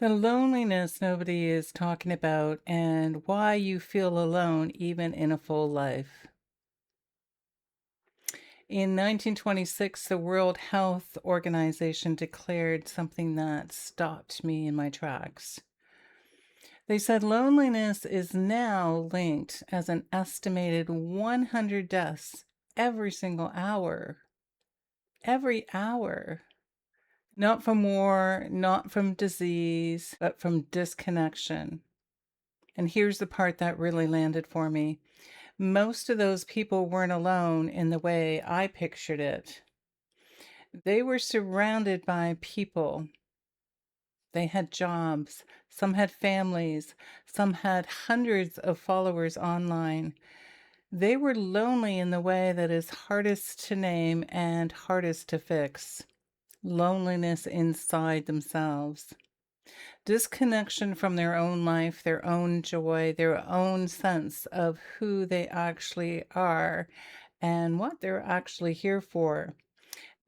The loneliness nobody is talking about and why you feel alone even in a full life. In 1926, the World Health Organization declared something that stopped me in my tracks. They said loneliness is now linked as an estimated 100 deaths every single hour. Every hour. Not from war, not from disease, but from disconnection. And here's the part that really landed for me. Most of those people weren't alone in the way I pictured it. They were surrounded by people. They had jobs. Some had families. Some had hundreds of followers online. They were lonely in the way that is hardest to name and hardest to fix. Loneliness inside themselves. Disconnection from their own life, their own joy, their own sense of who they actually are and what they're actually here for.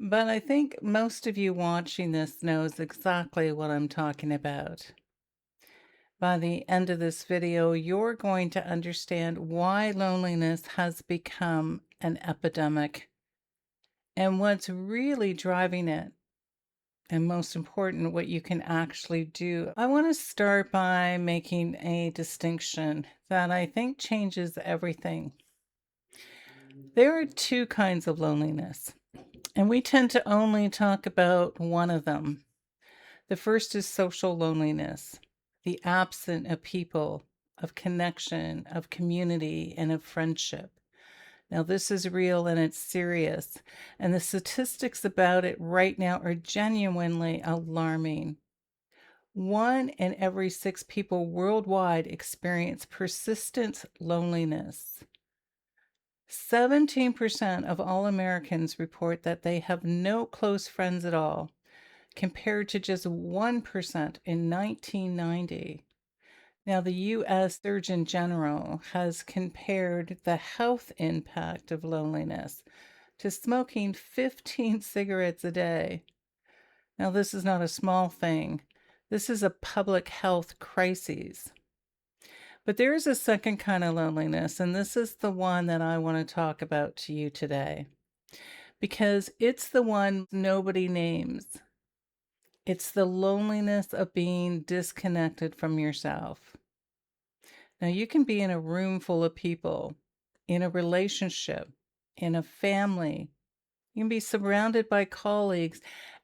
But I think most of you watching this knows exactly what I'm talking about. By the end of this video, you're going to understand why loneliness has become an epidemic and what's really driving it. And most important, what you can actually do. I want to start by making a distinction that I think changes everything. There are two kinds of loneliness, and we tend to only talk about one of them. The first is social loneliness, the absence of people, of connection, of community, and of friendship. Now, this is real and it's serious, and the statistics about it right now are genuinely alarming. 1 in every 6 people worldwide experience persistent loneliness. 17% of all Americans report that they have no close friends at all, compared to just 1% in 1990. Now, the U.S. Surgeon General has compared the health impact of loneliness to smoking 15 cigarettes a day. Now, this is not a small thing. This is a public health crisis. But there is a second kind of loneliness, and this is the one that I want to talk about to you today, because it's the one nobody names. It's the loneliness of being disconnected from yourself. Now, you can be in a room full of people, in a relationship, in a family. You can be surrounded by colleagues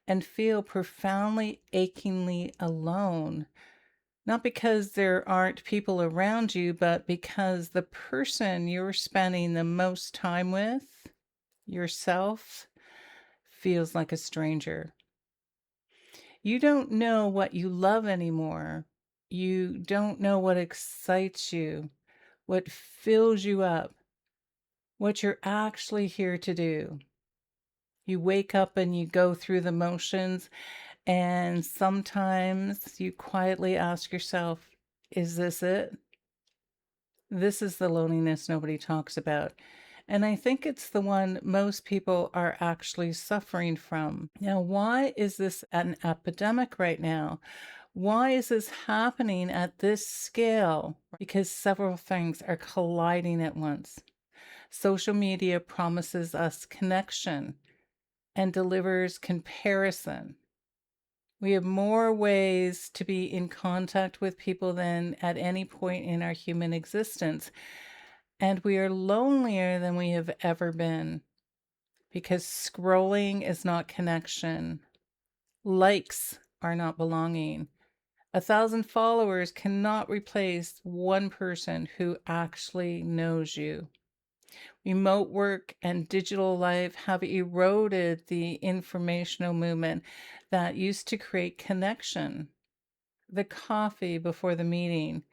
and feel profoundly, achingly alone. Not because there aren't people around you, but because the person you're spending the most time with, yourself, feels like a stranger. You don't know what you love anymore. You don't know what excites you, what fills you up, what you're actually here to do. You wake up and you go through the motions, and sometimes you quietly ask yourself, is this it? This is the loneliness nobody talks about. And I think it's the one most people are actually suffering from. Now, why is this an epidemic right now? Why is this happening at this scale? Because several things are colliding at once. Social media promises us connection and delivers comparison. We have more ways to be in contact with people than at any point in our human existence. And we are lonelier than we have ever been because scrolling is not connection. Likes are not belonging. 1,000 followers cannot replace one person who actually knows you. Remote work and digital life have eroded the informational movement that used to create connection. The coffee before the meeting,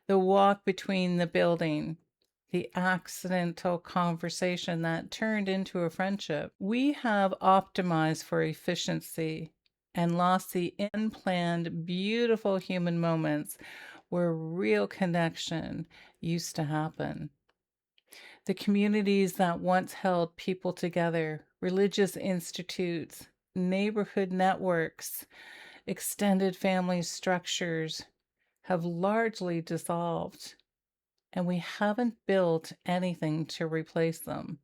the walk between the building, the accidental conversation that turned into a friendship. We have optimized for efficiency and lost the unplanned, beautiful human moments where real connection used to happen. The communities that once held people together, religious institutes, neighborhood networks, Extended family structures have largely dissolved, and we haven't built anything to replace them.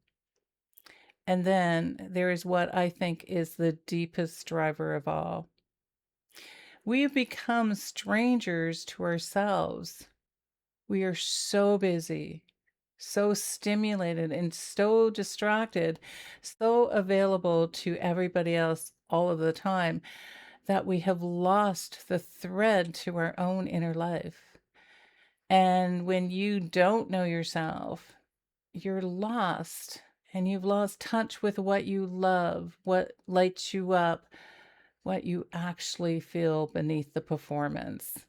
And then there is what I think is the deepest driver of all. We have become strangers to ourselves. We are so busy, so stimulated, and so distracted, so available to everybody else all of the time that we have lost the thread to our own inner life. And when you don't know yourself, you're lost and you've lost touch with what you love, what lights you up, what you actually feel beneath the performance.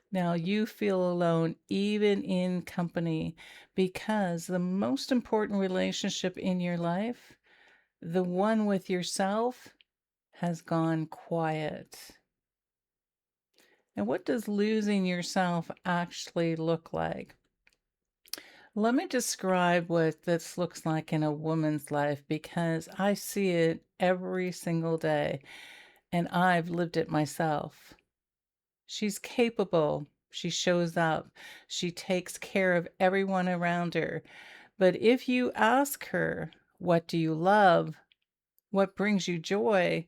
Now you feel alone even in company because the most important relationship in your life, the one with yourself, has gone quiet. And what does losing yourself actually look like? Let me describe what this looks like in a woman's life because I see it every single day and I've lived it myself. She's capable. She shows up. She takes care of everyone around her. But if you ask her, what do you love? What brings you joy?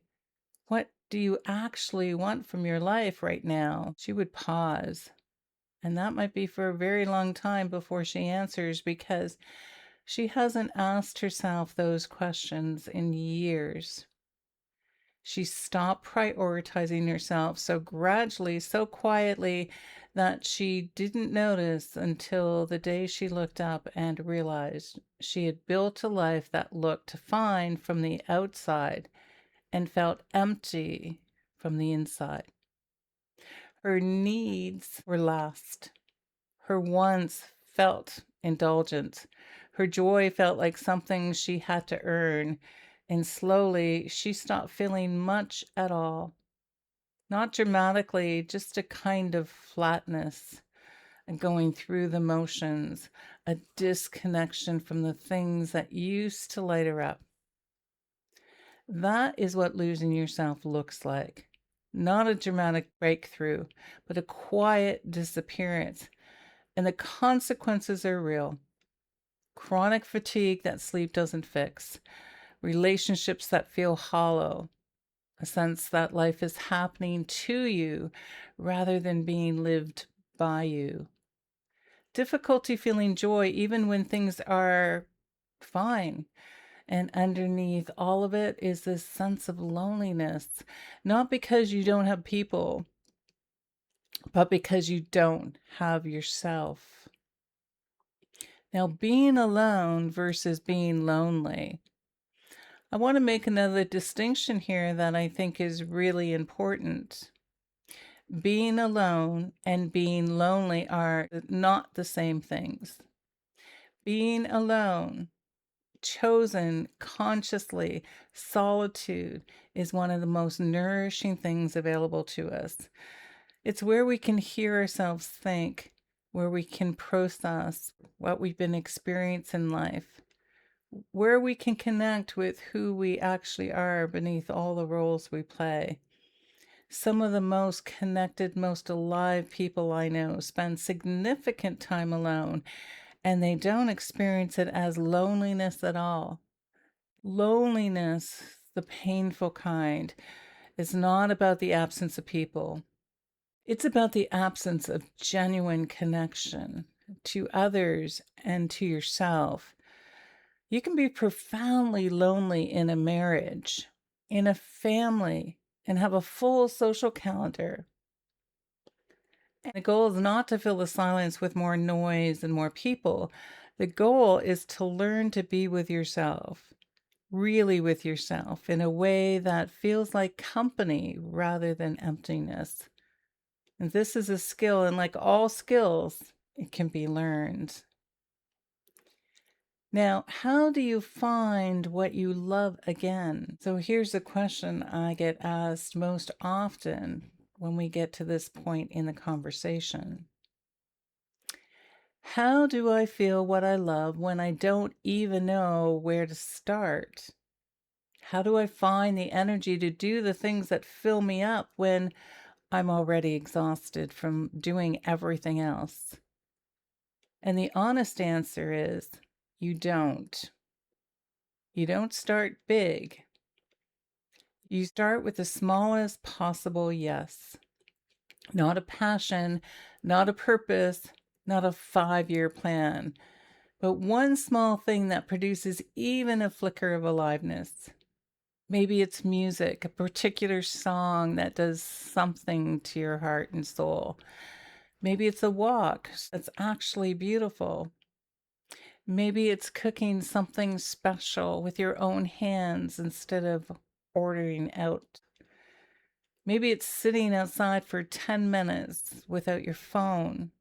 What do you actually want from your life right now? She would pause. And that might be for a very long time before she answers because she hasn't asked herself those questions in years. She stopped prioritizing herself so gradually, so quietly, that she didn't notice until the day she looked up and realized she had built a life that looked fine from the outside and felt empty from the inside. Her needs were last. Her wants felt indulgent. Her joy felt like something she had to earn. And slowly, she stopped feeling much at all. Not dramatically, just a kind of flatness, and going through the motions, a disconnection from the things that used to light her up. That is what losing yourself looks like. Not a dramatic breakthrough, but a quiet disappearance. And the consequences are real. Chronic fatigue that sleep doesn't fix, relationships that feel hollow, a sense that life is happening to you rather than being lived by you. Difficulty feeling joy even when things are fine. And underneath all of it is this sense of loneliness, not because you don't have people, but because you don't have yourself. Now, being alone versus being lonely. I want to make another distinction here that I think is really important. Being alone and being lonely are not the same things. Being alone, chosen consciously, solitude is one of the most nourishing things available to us. It's where we can hear ourselves think, where we can process what we've been experiencing in life, where we can connect with who we actually are beneath all the roles we play. Some of the most connected, most alive people I know spend significant time alone, and they don't experience it as loneliness at all. Loneliness, the painful kind, is not about the absence of people. It's about the absence of genuine connection to others and to yourself. You can be profoundly lonely in a marriage, in a family, and have a full social calendar. And the goal is not to fill the silence with more noise and more people. The goal is to learn to be with yourself, really with yourself, in a way that feels like company rather than emptiness. And this is a skill, and like all skills, it can be learned. Now, how do you find what you love again? So here's a question I get asked most often when we get to this point in the conversation. How do I feel what I love when I don't even know where to start? How do I find the energy to do the things that fill me up when I'm already exhausted from doing everything else? And the honest answer is you don't. You don't start big. You start with the smallest possible yes. Not a passion, not a purpose, not a 5-year plan, but one small thing that produces even a flicker of aliveness. Maybe it's music, a particular song that does something to your heart and soul. Maybe it's a walk that's actually beautiful. Maybe it's cooking something special with your own hands instead of ordering out. Maybe it's sitting outside for 10 minutes without your phone.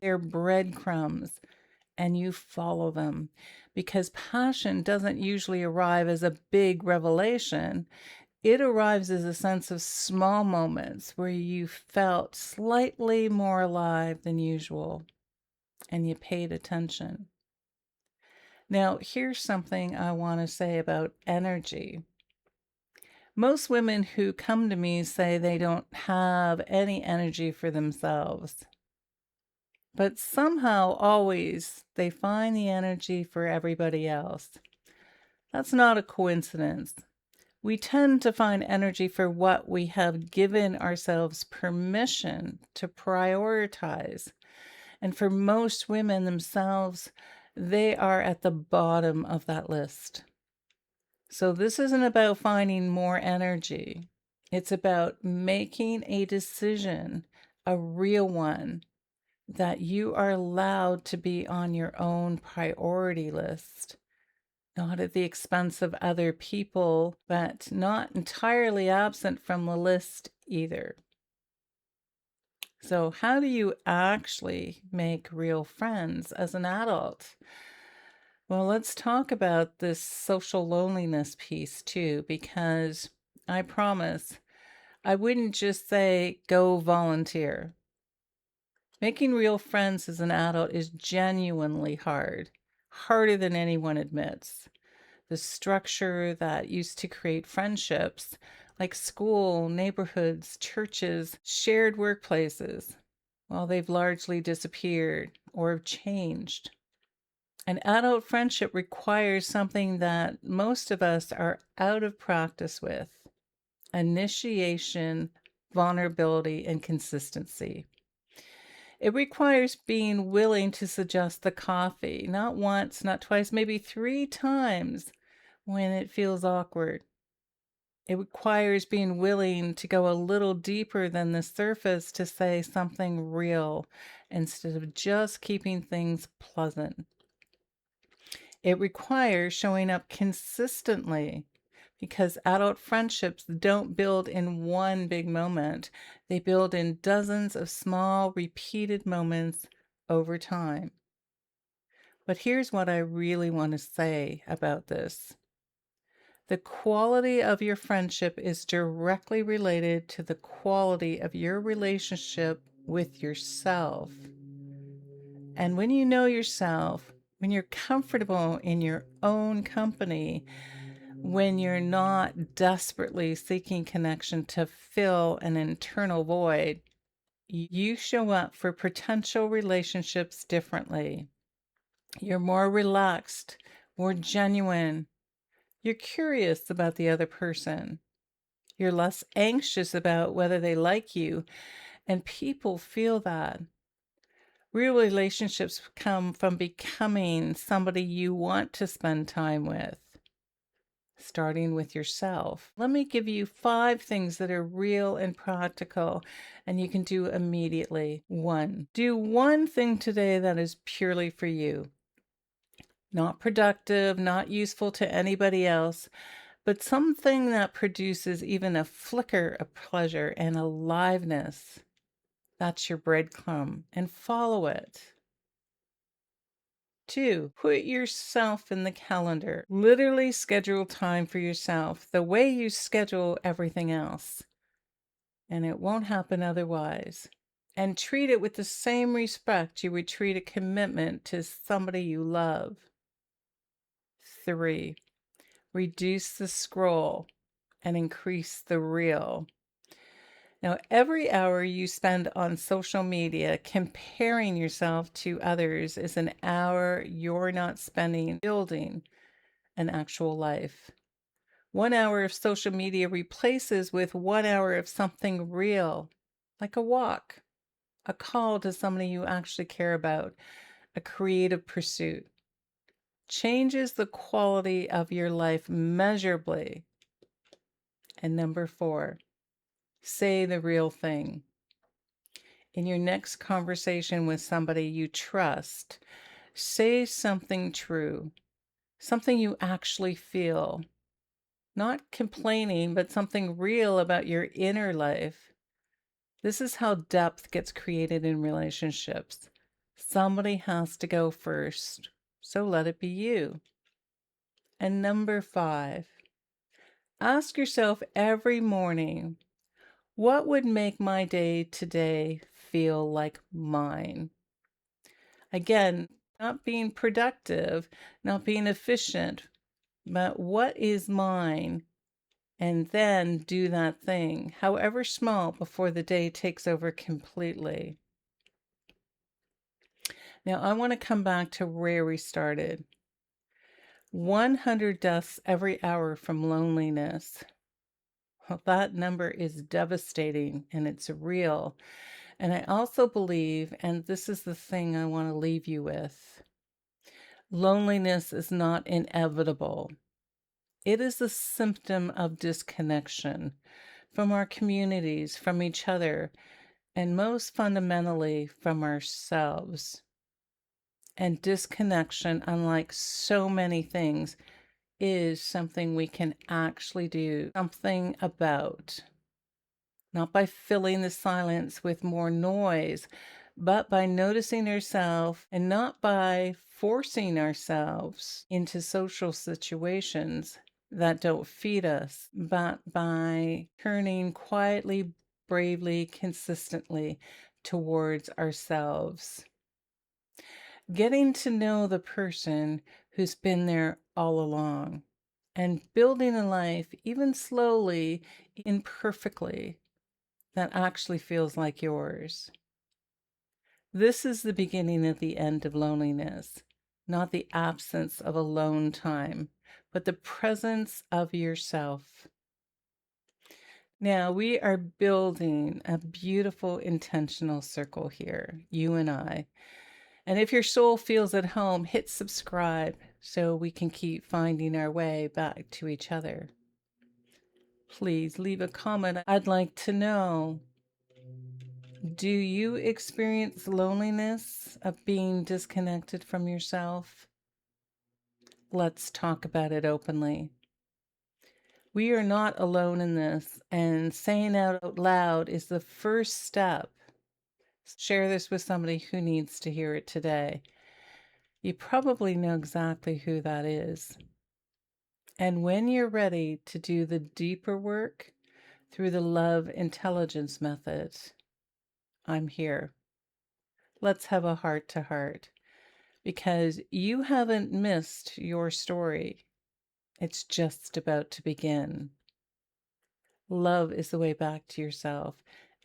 They're breadcrumbs, and you follow them because passion doesn't usually arrive as a big revelation. It arrives as a sense of small moments where you felt slightly more alive than usual and you paid attention. Now, here's something I want to say about energy. Most women who come to me say they don't have any energy for themselves, but somehow always they find the energy for everybody else. That's not a coincidence. We tend to find energy for what we have given ourselves permission to prioritize. And for most women themselves, they are at the bottom of that list. So this isn't about finding more energy. It's about making a decision, a real one, that you are allowed to be on your own priority list, not at the expense of other people, but not entirely absent from the list either. So, how do you actually make real friends as an adult? Well, let's talk about this social loneliness piece too, because I promise I wouldn't just say go volunteer. Making real friends as an adult is genuinely hard, harder than anyone admits. The structure that used to create friendships, like school, neighborhoods, churches, shared workplaces, well, they've largely disappeared or have changed. An adult friendship requires something that most of us are out of practice with: initiation, vulnerability, and consistency. It requires being willing to suggest the coffee, not once, not twice, maybe 3 times when it feels awkward. It requires being willing to go a little deeper than the surface to say something real instead of just keeping things pleasant. It requires showing up consistently because adult friendships don't build in one big moment. They build in dozens of small, repeated moments over time. But here's what I really want to say about this. The quality of your friendship is directly related to the quality of your relationship with yourself. And when you know yourself, when you're comfortable in your own company, when you're not desperately seeking connection to fill an internal void, you show up for potential relationships differently. You're more relaxed, more genuine. You're curious about the other person. You're less anxious about whether they like you, and people feel that. Real relationships come from becoming somebody you want to spend time with, starting with yourself. Let me give you 5 things that are real and practical and you can do immediately. 1, do one thing today that is purely for you. Not productive, not useful to anybody else, but something that produces even a flicker of pleasure and aliveness. That's your breadcrumb, and follow it. 2, put yourself in the calendar. Literally schedule time for yourself the way you schedule everything else, and it won't happen otherwise. And treat it with the same respect you would treat a commitment to somebody you love. 3, reduce the scroll, and increase the reel. Now, every hour you spend on social media comparing yourself to others is an hour you're not spending building an actual life. 1 hour of social media replaces with 1 hour of something real, like a walk, a call to somebody you actually care about, a creative pursuit. Changes the quality of your life measurably. And number 4, say the real thing. In your next conversation with somebody you trust, say something true, something you actually feel. Not complaining, but something real about your inner life. This is how depth gets created in relationships. Somebody has to go first, so let it be you. And number 5, ask yourself every morning, what would make my day today feel like mine? Again, not being productive, not being efficient, but what is mine? And then do that thing, however small, before the day takes over completely. Now, I want to come back to where we started. 100 deaths every hour from loneliness. Well, that number is devastating and it's real. And I also believe, and this is the thing I want to leave you with, loneliness is not inevitable. It is a symptom of disconnection from our communities, from each other, and most fundamentally from ourselves. And disconnection, unlike so many things, is something we can actually do something about. Not by filling the silence with more noise, but by noticing ourselves, and not by forcing ourselves into social situations that don't feed us, but by turning quietly, bravely, consistently towards ourselves. Getting to know the person who's been there all along and building a life, even slowly, imperfectly, that actually feels like yours. This is the beginning of the end of loneliness, not the absence of alone time, but the presence of yourself. Now, we are building a beautiful intentional circle here, you and I. And if your soul feels at home, hit subscribe so we can keep finding our way back to each other. Please leave a comment. I'd like to know, do you experience loneliness of being disconnected from yourself? Let's talk about it openly. We are not alone in this, and saying out loud is the first step. Share this with somebody who needs to hear it today. You probably know exactly who that is. And when you're ready to do the deeper work through the love intelligence method, I'm here. Let's have a heart to heart, because you haven't missed your story. It's just about to begin. Love is the way back to yourself.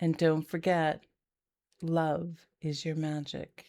And don't forget, love is your magic.